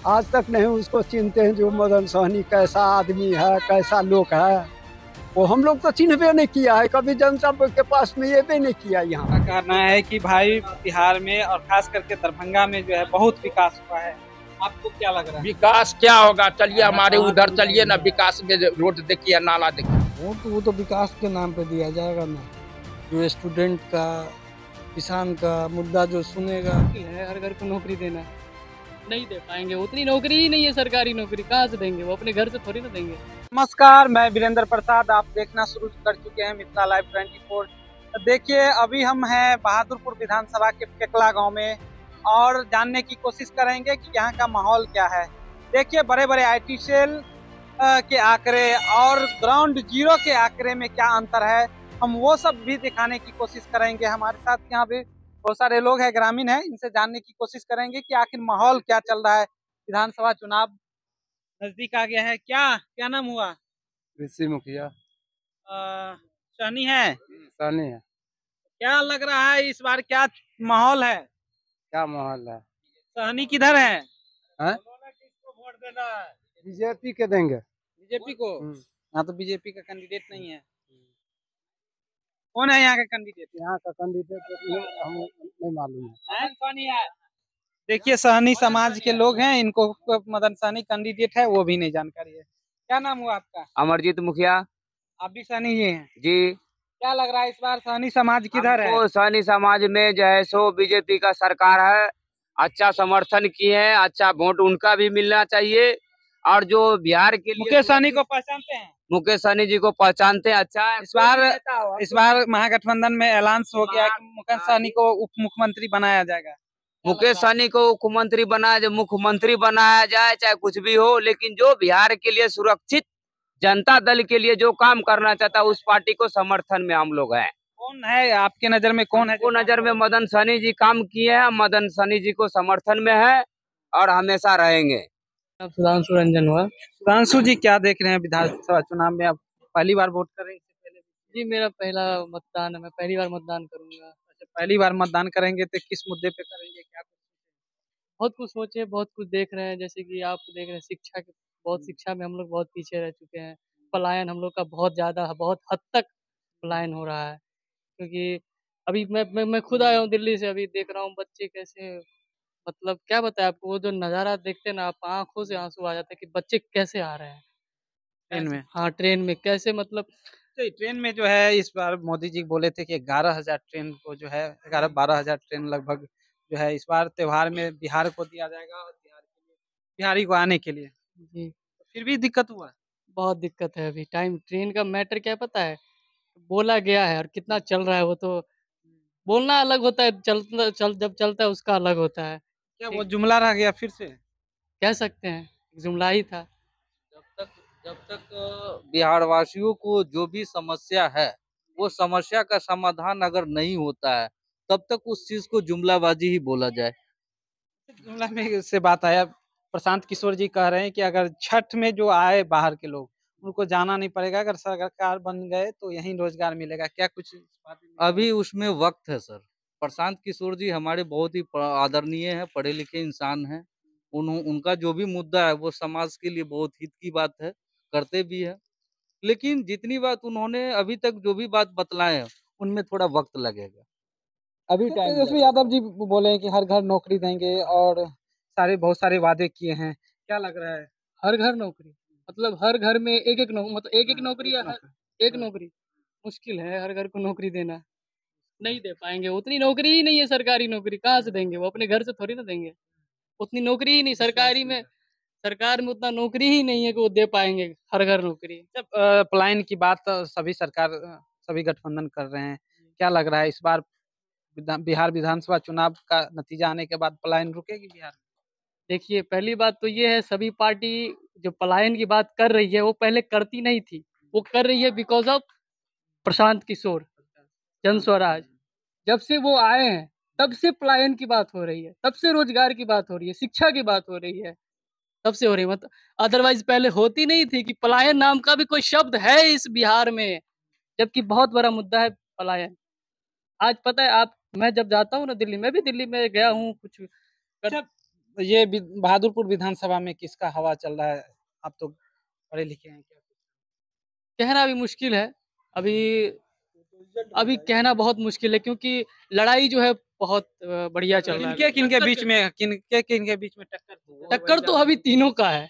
आज तक नहीं उसको चिन्हते हैं जो मदन सहनी कैसा आदमी है, कैसा लोग है। वो हम लोग तो चिन्हबे नहीं किया है, कभी जनता के पास में ये भी नहीं किया। यहाँ का कहना है कि भाई बिहार में और खास करके दरभंगा में जो है बहुत विकास हुआ है। आपको क्या लग रहा है? विकास क्या होगा? चलिए हमारे उधर चलिए ना, विकास में रोड देखिए, नाला देखिए। वो तो विकास के नाम पे दिया जाएगा ना। जो स्टूडेंट का, किसान का मुद्दा जो सुनेगा। है हर घर को नौकरी देना, नहीं दे पाएंगे। उतनी नौकरी ही नहीं है, सरकारी नौकरी कहाँ से देंगे? वो अपने घर से थोड़ी ना देंगे। नमस्कार, मैं वीरेंद्र प्रसाद। आप देखना शुरू कर चुके हैं मिथिला लाइव 24। तो देखिए, अभी हम हैं बहादुरपुर विधानसभा के पेकला गांव में और जानने की कोशिश करेंगे कि यहाँ का माहौल क्या है। देखिए, बड़े बड़े IT सेल के आंकड़े और ग्राउंड जीरो के आंकड़े में क्या अंतर है, हम वो सब भी दिखाने की कोशिश करेंगे। हमारे साथ यहाँ पे बहुत सारे लोग हैं, ग्रामीण हैं, इनसे जानने की कोशिश करेंगे कि आखिर माहौल क्या चल रहा है। विधानसभा चुनाव नजदीक आ गया है। क्या नाम हुआ? कृषि मुखिया सहनी है। सहनी है। क्या लग रहा है इस बार क्या माहौल है? क्या माहौल है? सहनी किधर है? किसको वोट देना है? बीजेपी के देंगे। बीजेपी को? यहाँ तो बीजेपी का कैंडिडेट नहीं है। कौन है यहाँ का कैंडिडेट? यहाँ का कैंडिडेट हमें नहीं मालूम है। देखिए, सहनी समाज के लोग हैं, इनको मदन सहनी कैंडिडेट है वो भी नहीं जानकारी है। क्या नाम हुआ आपका? अमरजीत मुखिया। आप भी सहनी ही हैं जी। क्या लग रहा है इस बार सहनी समाज किधर है? हमको सहनी समाज में जो है सो बीजेपी का सरकार है, अच्छा समर्थन किए हैं, अच्छा वोट उनका भी मिलना चाहिए। और जो बिहार के लिए मुकेश सहनी को पहचानते हैं? मुकेश सहनी जी को पहचानते हैं। अच्छा इस बार महागठबंधन में ऐलान हो गया कि मुकेश सहनी को उप मुख्यमंत्री बनाया जाएगा। मुकेश सहनी को मुख्यमंत्री बनाया जाए, चाहे कुछ भी हो, लेकिन जो बिहार के लिए सुरक्षित जनता दल के लिए जो काम करना चाहता है उस पार्टी को समर्थन में हम लोग हैं। कौन है आपके नजर में? कौन है? वो नजर में मदन सहनी जी काम किए हैं, मदन सहनी जी को समर्थन में है और हमेशा रहेंगे। सुधांशु रंजन हुआ। सुधांशु जी, क्या देख रहे हैं विधानसभा चुनाव में? आप पहली बार वोट कर रहे हैं? इससे पहले? जी, मेरा पहला मतदान है, मैं पहली बार मतदान करूंगा। अच्छा, पहली बार मतदान करेंगे तो किस मुद्दे पे करेंगे? क्या बहुत कुछ सोचे, बहुत कुछ देख रहे हैं। जैसे कि आप देख रहे हैं शिक्षा के, बहुत शिक्षा में हम लोग बहुत पीछे रह चुके हैं। पलायन हम लोग का बहुत ज़्यादा, बहुत हद तक पलायन हो रहा है। क्योंकि अभी मैं खुद आया हूँ दिल्ली से, अभी देख रहा हूँ बच्चे कैसे, मतलब क्या बताएं आपको, वो जो नज़ारा देखते हैं ना आप, आँखों से आंसू आ जाते हैं कि बच्चे कैसे आ रहे हैं ट्रेन में? हाँ, ट्रेन में कैसे, मतलब ट्रेन में जो है इस बार मोदी जी बोले थे कि 11,000 ट्रेन को जो है 11-12,000 ट्रेन लगभग जो है इस बार त्योहार में बिहार को दिया जाएगा और बिहारी को आने के लिए। जी, फिर भी दिक्कत हुआ? बहुत दिक्कत है। अभी टाइम, ट्रेन का मैटर क्या पता है, बोला गया है और कितना चल रहा है वो तो बोलना अलग होता है, जब चलता है उसका अलग होता है। क्या वो जुमला रह गया फिर से? कह सकते हैं जुमला ही था। जब तक बिहार वासियों को जो भी समस्या है वो समस्या का समाधान अगर नहीं होता है तब तक उस चीज को जुमलाबाजी ही बोला जाए। जुमला में से बात आया, प्रशांत किशोर जी कह रहे हैं कि अगर छठ में जो आए बाहर के लोग उनको जाना नहीं पड़ेगा, अगर सरकार बन गए तो यहीं रोजगार मिलेगा। क्या कुछ अभी उसमें वक्त है सर। प्रशांत किशोर जी हमारे बहुत ही आदरणीय हैं, पढ़े लिखे इंसान हैं। उनका जो भी मुद्दा है वो समाज के लिए बहुत हित की बात है, करते भी है। लेकिन जितनी बात उन्होंने अभी तक जो भी बात बतलाए हैं उनमें थोड़ा वक्त लगेगा। अभी टाइम तेजस्वी यादव जी बोले हैं कि हर घर नौकरी देंगे और बहुत सारे वादे किए हैं। क्या लग रहा है? हर घर नौकरी मतलब हर घर में एक एक मतलब एक नौकरी या एक नौकरी मुश्किल है हर घर को नौकरी देना, नहीं दे पाएंगे। उतनी नौकरी ही नहीं है, सरकारी नौकरी कहाँ से देंगे? वो अपने घर से थोड़ी ना देंगे। उतनी नौकरी ही नहीं सरकार में उतना नौकरी ही नहीं है कि वो दे पाएंगे हर घर नौकरी। जब पलायन की बात सभी गठबंधन कर रहे हैं, क्या लग रहा है इस बार बिहार विधानसभा चुनाव का नतीजा आने के बाद पलायन रुकेगी बिहार? देखिए, पहली बात तो ये है, सभी पार्टी जो पलायन की बात कर रही है वो पहले करती नहीं थी, वो कर रही है बिकॉज ऑफ प्रशांत किशोर, जन स्वराज। जब से वो आए हैं तब से पलायन की बात हो रही है, तब से रोजगार की बात हो रही है, शिक्षा की बात हो रही है, तब से हो रही है। मतलब अदरवाइज पहले होती नहीं थी कि पलायन नाम का भी कोई शब्द है इस बिहार में, जबकि बहुत बड़ा मुद्दा है पलायन। आज पता है आप, मैं जब जाता हूँ ना दिल्ली, मैं भी दिल्ली में गया हूँ कुछ अच्छा, ये बहादुरपुर विधानसभा में किसका हवा चल रहा है? आप तो पढ़े लिखे हैं, क्या कहना भी मुश्किल है। अभी अभी कहना बहुत मुश्किल है क्योंकि लड़ाई जो है बहुत बढ़िया चल रहा है। किनके किनके बीच में टक्कर तो अभी तीनों का है।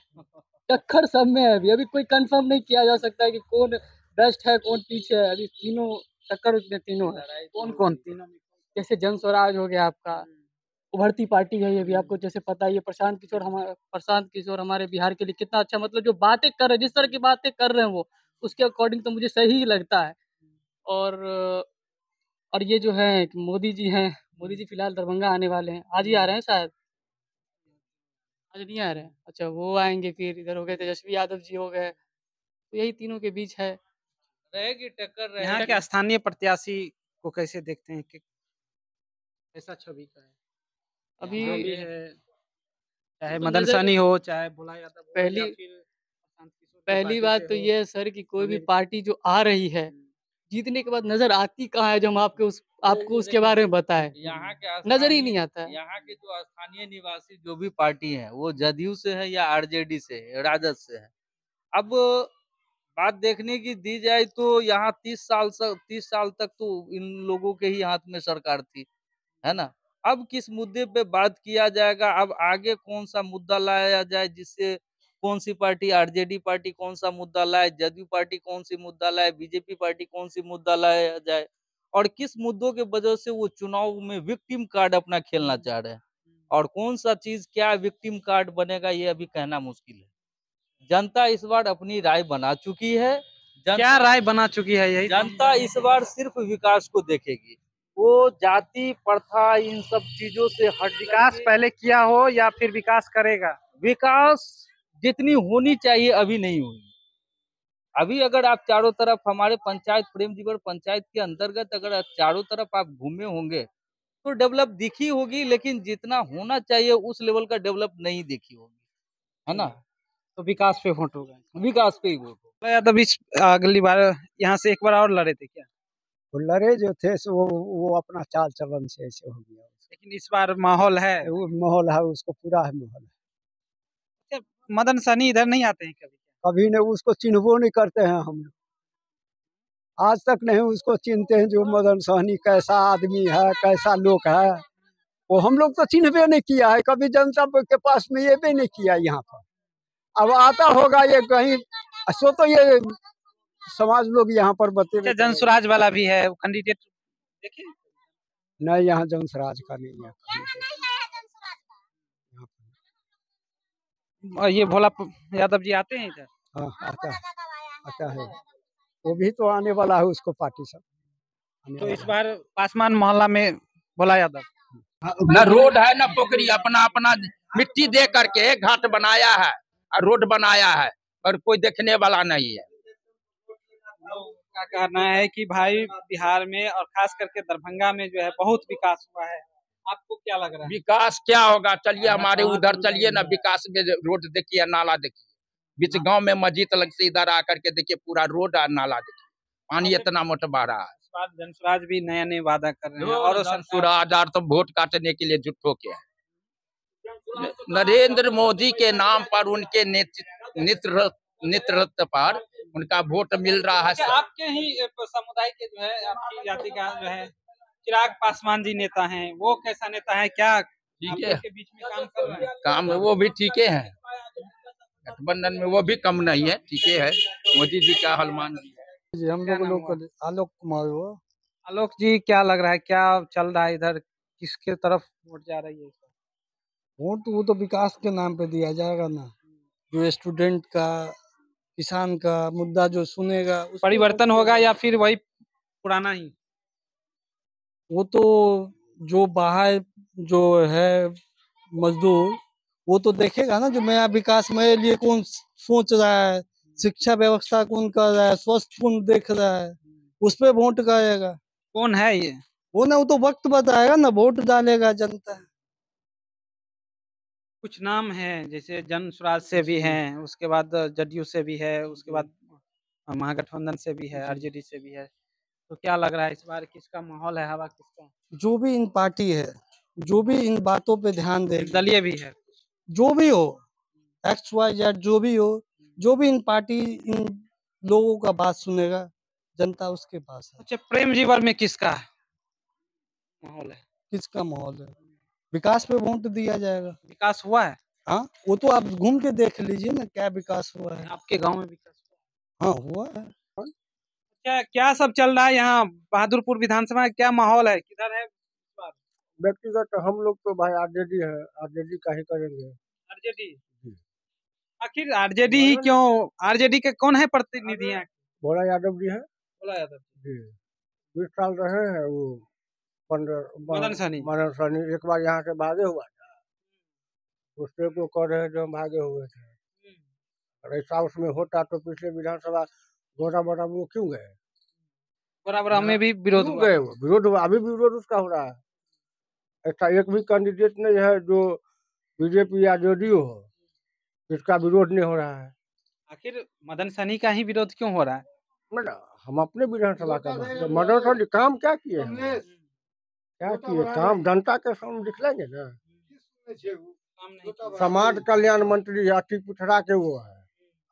टक्कर सब में है। अभी कोई कंफर्म नहीं किया जा सकता है कि कौन बेस्ट है, कौन पीछे है। अभी तीनों टक्कर उसमें तीनों है। कौन तीनों में? जैसे जन स्वराज हो गया आपका, उभरती पार्टी है ये भी, आपको जैसे पता ही है। प्रशांत किशोर हमारे बिहार के लिए कितना अच्छा, मतलब जो बातें कर रहे हैं, जिस तरह की बातें कर रहे हैं वो, उसके अकॉर्डिंग तो मुझे सही ही लगता है। और और ये जो है मोदी जी हैं, मोदी जी फिलहाल दरभंगा आने वाले हैं। आज ही आ रहे हैं शायद, आज नहीं आ रहे हैं। अच्छा, वो आएंगे। फिर इधर हो गए तेजस्वी यादव जी हो गए। तो यही तीनों के बीच है, रहेगी टक्कर। यहाँ के स्थानीय प्रत्याशी को कैसे देखते हैं कि कैसा छवि का है? अभी जो भी है, चाहे तो मदन नजर सहनी हो, चाहे भोला यादव हो, पहली या फिर प्रशांत किशोर की पहली पार्टी बात से तो हो। ये है सर कि कोई भी आमिर- पार्टी जो आ रही है, जीतने के बाद नजर आती कहाँ है, जो हम आपको उसके बारे में बताएं। यहाँ के नजर ही नहीं आता है। यहाँ के जो स्थानीय निवासी जो भी पार्टी है वो जदयू से है या आरजेडी से है, राजद से है। अब बात देखने की दी जाए तो यहाँ 30 साल तक तो इन लोगों के ही हाथ में सरकार थी, है ना। अब किस मुद्दे पे बात किया जाएगा, अब आगे कौन सा मुद्दा लाया जाए, जिससे कौन सी पार्टी, आरजेडी पार्टी कौन सा मुद्दा लाए, जदयू पार्टी कौन सी मुद्दा लाए, बीजेपी पार्टी कौन सी मुद्दा लाया जाए, और किस मुद्दों के वजह से वो चुनाव में विक्टिम कार्ड अपना खेलना चाह रहे हैं, और कौन सा चीज क्या विक्टिम कार्ड बनेगा ये अभी कहना मुश्किल है। जनता इस बार अपनी राय बना चुकी है। क्या राय बना चुकी है? यही जनता इस बार सिर्फ विकास को देखेगी। वो जाति प्रथा इन सब चीजों से हट विकास पहले किया हो या फिर विकास करेगा? विकास जितनी होनी चाहिए अभी नहीं हुई। अभी अगर आप चारों तरफ हमारे पंचायत प्रेम जीवन पंचायत के अंतर्गत अगर चारों तरफ आप घूमे होंगे तो डेवलप दिखी होगी, लेकिन जितना होना चाहिए उस लेवल का डेवलप नहीं दिखी होगी, है ना। तो विकास पे वोट होगा। विकास पे ही वोट हो। भोला यादव इस अगली बार यहाँ से एक बार और लड़े थे क्या? वो लड़े जो थे सो वो अपना चाल चलन से ऐसे हो गया। लेकिन इस बार माहौल है। वो माहौल है, उसको पूरा है माहौल है। अच्छा, मदन सहनी इधर नहीं आते हैं कभी? कभी नहीं, उसको चिन्हबो नहीं करते हैं हम लोग। आज तक नहीं उसको चिन्हते हैं, जो मदन सहनी कैसा आदमी है, कैसा लोग है, वो हम लोग तो चिन्हबे नहीं किया है। कभी जनता के पास में ये भी नहीं किया यहाँ पर। अब आता होगा ये कहीं, सो तो ये समाज लोग यहाँ पर अच्छा, जन स्वराज वाला भी है कैंडिडेट, देखिए। नहीं, यहाँ जनसराज का नहीं है। और ये भोला यादव जी आते हैं इधर? हाँ, आता है। वो भी तो आने वाला है, उसको पार्टी सब आने तो वाला इस है। बार पासवान मोहल्ला में भोला यादव। न रोड है न पोखरी, अपना अपना मिट्टी दे करके घाट बनाया है और रोड बनाया है, और कोई देखने वाला नहीं है। का कहना है कि भाई बिहार में और खास करके दरभंगा में जो है बहुत विकास हुआ है। आपको क्या लग रहा है? विकास क्या होगा? चलिए हमारे उधर चलिए ना, विकास में रोड देखिए, नाला देखिए, बीच गांव में मस्जिद लग से इधर आकर के देखिए, पूरा रोड और नाला देखिए, पानी इतना मोटा बह रहा है। इस बार जनसुराज भी नया नया वादा कर रहे हैं और सुराजार तो वोट काटने के लिए जुट होके है। नरेंद्र मोदी के नाम पर, उनके नेतृत्व पर उनका वोट मिल रहा है। अच्छा, आपके ही समुदाय के जो है, आपकी जाति का जो है चिराग पासवान जी नेता हैं, वो कैसा नेता है? क्या ठीक है, के बीच में काम कर रहे हैं? काम वो भी ठीक है, गठबंधन में वो भी कम नहीं है, ठीक है। मोदी जी का हनुमान जी है। जी हम क्या लोग नाम हुआ? आलोक कुमार हुआ। आलोक जी, क्या लग रहा है, क्या चल रहा है इधर, किसके तरफ वोट जा रही है? वोट वो तो विकास के नाम पे दिया जाएगा ना। जो स्टूडेंट का, किसान का मुद्दा जो सुनेगा उस पे परिवर्तन वोट होगा देगा। या फिर वही पुराना ही? वो तो जो बाहर जो है मजदूर, वो तो देखेगा ना जो नया विकास मेरे लिए कौन सोच रहा है, शिक्षा व्यवस्था कौन कर रहा है, स्वास्थ्य कौन देख रहा है, उस पे वोट करेगा। कौन है ये? वो ना, वो तो वक्त बताएगा ना, वोट डालेगा जनता। कुछ नाम है जैसे जन स्वराज से भी हैं, उसके बाद जदयू से भी है, उसके बाद महागठबंधन से भी है, आरजेडी से भी है। तो क्या लग रहा है इस बार किसका माहौल है, हवा किसका? जो भी इन पार्टी है, जो भी इन बातों पे ध्यान दे, दलीय भी है। जो भी हो, XYZ जो भी हो, जो भी इन पार्टी इन लोगों का बात सुनेगा, जनता उसके पास है। अच्छा, प्रेम जीवन में किसका माहौल है? किसका माहौल है? विकास पे वोट दिया जाएगा। विकास हुआ है हाँ, वो तो आप घूम के देख लीजिए ना, क्या विकास हुआ है। आपके गांव में? विकास हुआ हाँ, हुआ है। क्या क्या सब चल रहा है यहाँ बहादुरपुर विधानसभा में? क्या माहौल है, किधर है? व्यक्तिगत हम लोग तो भाई आरजेडी है, आरजेडी का ही करेंगे। आरजेडी। जी। आखिर आरजेडी ही क्यों? आरजेडी के कौन है प्रतिनिधि यहाँ? भोला यादव जी है भोला यादव जी, 20 साल रहे हैं वो। मदन सहनी। मदन सहनी एक बार यहाँ से भागे हुआ था, उससे को कह रहे हैं जो हम भागे हुए थे। और ऐसा उसमें होता तो पिछले विधानसभा गोरा बोरा वो क्यों गए? बराबर में भी विरोध क्यों हुआ। गए? वो विरोध हुआ, अभी भी विरोध उसका हो रहा है। ऐसा एक भी कैंडिडेट नहीं है जो बीजेपी या जेडीयू हो जिसका विरोध नहीं हो रहा है। आखिर मदन सहनी का ही विरोध क्यों हो रहा है? मतलब हम अपने विधानसभा का बात करें, मदन सहनी काम क्या किए हैं? क्या किए काम जनता के सामने दिखलाएंगे ना। समाज कल्याण मंत्री अति पिछड़ा के वो है,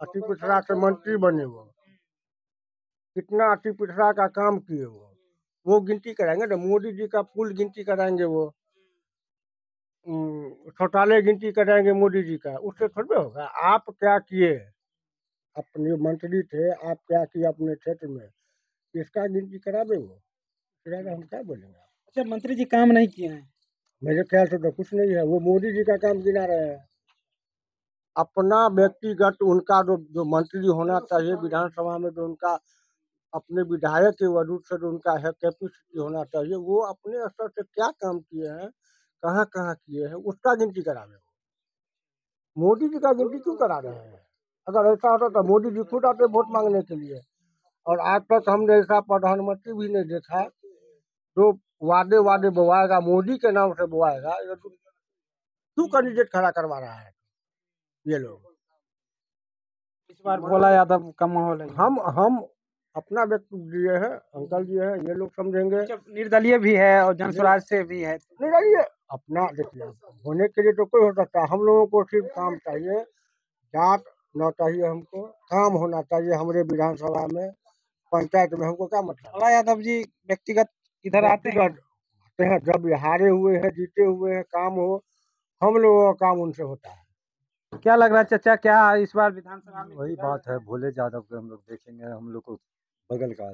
अति पिछड़ा से मंत्री बने वो। कितना अति पिछड़ा का काम किए वो गिनती कराएंगे ना। मोदी जी का पुल गिनती कराएंगे वो, शौचालय गिनती कराएंगे मोदी जी का, उससे थोड़ी होगा। आप क्या किए, अपने मंत्री थे, आप क्या किए अपने क्षेत्र में, इसका गिनती करावे वो। हम क्या बोलेंगे? अच्छा, मंत्री जी काम नहीं किए हैं? मेरे ख्याल से तो कुछ नहीं है, वो मोदी जी का काम गिना रहे हैं। अपना व्यक्तिगत उनका जो मंत्री होना चाहिए विधानसभा में, जो उनका अपने विधायक के वजूद से जो उनका है कैपेसिटी होना चाहिए, वो अपने स्तर से क्या काम किए हैं, कहाँ कहाँ किए हैं, उसका गिनती करा रहे हो। मोदी जी का गिनती क्यों करा रहे हैं? अगर ऐसा होता तो मोदी जी खुद आते वोट मांगने के लिए। और आज तक हमने ऐसा प्रधानमंत्री भी नहीं देखा जो वादे वादे बुआएगा, मोदी के नाम से बुआएगा। क्यों कैंडिडेट खड़ा करवा रहा है ये लोग? इस बार भोला यादव का माहौल है। हम अपना व्यक्ति दिए हैं, अंकल जी हैं, ये लोग समझेंगे। अच्छा, निर्दलीय भी है और जनस्वराज से भी है। निर्दलीय अपना देखिए, होने के लिए तो कोई हो सकता है। हम लोगों को सिर्फ काम चाहिए, जात न चाहिए, हमको काम होना चाहिए। हमारे विधानसभा में, पंचायत में हमको क्या मतलब? भोला यादव जी व्यक्तिगत इधर आते हैं? जब हारे हुए हैं, जीते हुए हैं, काम हो, हम लोगों का काम उनसे होता है। क्या लग रहा है चाचा, क्या इस बार विधानसभा में? वही बात है, भोले यादव को हम लोग देखेंगे। हम लोग को बगल का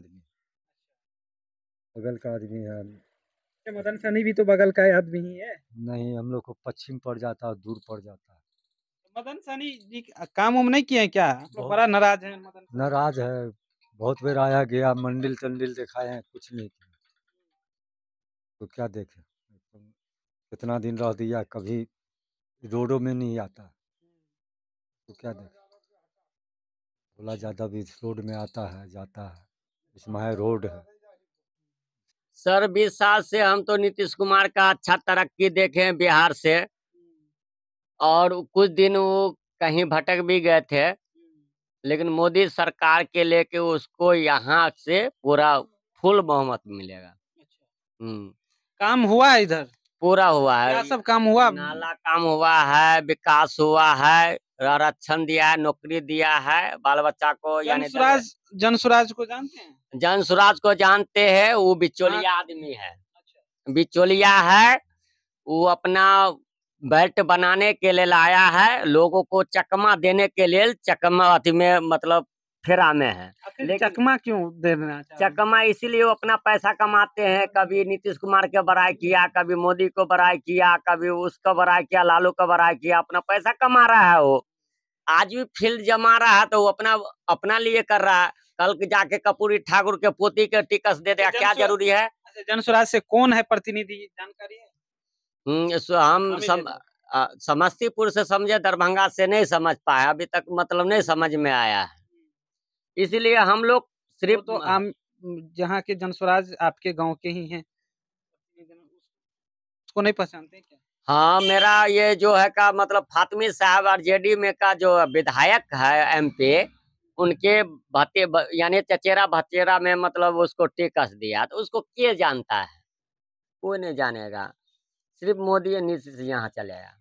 आदमी है। मदन सहनी भी तो बगल का आदमी ही है। नहीं, हम लोग को पश्चिम पड़ जाता है, दूर पड़ जाता है। मदन सहनी जी काम उम नहीं किए हैं क्या? तो बड़ा नाराज है मदन सहनी। नाराज है, बहुत बार आया गया, मंदिर तंदिल दिखाए हैं, कुछ नहीं किया। तो क्या देखे, कितना दिन रह दिया, कभी रोडों में नहीं आता, तो क्या देखे। भोला यादव इस रोड में आता है, जाता है, इसमें है रोड है। सर 20 साल से हम तो नीतीश कुमार का अच्छा तरक्की देखे हैं बिहार से, और कुछ दिन वो कहीं भटक भी गए थे, लेकिन मोदी सरकार के लेके उसको यहाँ से पूरा फुल बहुमत मिलेगा। काम हुआ है इधर? पूरा हुआ है। क्या सब काम हुआ? नाला काम हुआ है, विकास हुआ है, आरक्षण दिया है, नौकरी दिया है बाल बच्चा को। यानी जनसुराज को जानते हैं? जनसुराज को जानते हैं, वो बिचौलिया आदमी है। बिचौलिया है, वो अपना बेल्ट बनाने के लिए लाया है, लोगों को चकमा देने के लिए चकमा अति में मतलब फेरा में है। लेकिन चकमा क्यों देना? चकमा इसीलिए वो अपना पैसा कमाते हैं। कभी नीतीश कुमार के बड़ाई किया, कभी मोदी को बड़ाई किया, कभी उसका बड़ाई किया, लालू का बड़ाई किया, अपना पैसा कमा रहा है। वो आज भी फील्ड जमा रहा है तो वो अपना लिए कर रहा है। कल जाके कपूरी ठाकुर के पोती के टिकस दे देगा, क्या जरूरी है? जनसुराज से कौन है प्रतिनिधि, जानकारी है? हम समस्तीपुर से समझे, दरभंगा से नहीं समझ पाए अभी तक, मतलब नहीं समझ में आया है। इसलिए हम लोग सिर्फ तो आम जहाँ के जनसुराज आपके गांव के ही हैं, उसको नहीं पहचानते क्या? हाँ, मेरा ये जो है का मतलब फातमी साहब आरजेडी में का जो विधायक है एमपी, उनके यानी चचेरा भचेरा में मतलब उसको टिकस दिया, तो उसको के जानता है? कोई नहीं जानेगा, सिर्फ मोदी नीतीश यहाँ चलेगा।